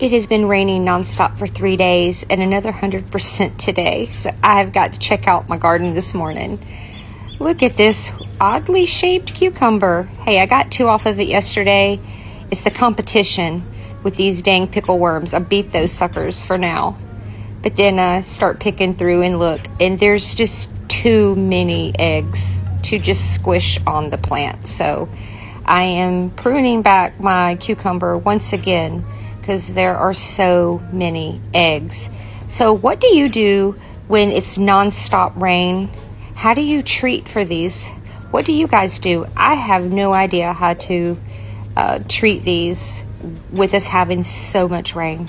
It has been raining nonstop for 3 days and another 100% today. So I've got to check out my garden this morning. Look at this oddly shaped cucumber. Hey, I got 2 off of it yesterday. It's the competition with these dang pickle worms. I beat those suckers for now. But then I start picking through and look, and there's just too many eggs to just squish on the plant. So I am pruning back my cucumber once again because there are so many eggs. So what do you do when it's nonstop rain? How do you treat for these? What do you guys do? I have no idea how to treat these with us having so much rain.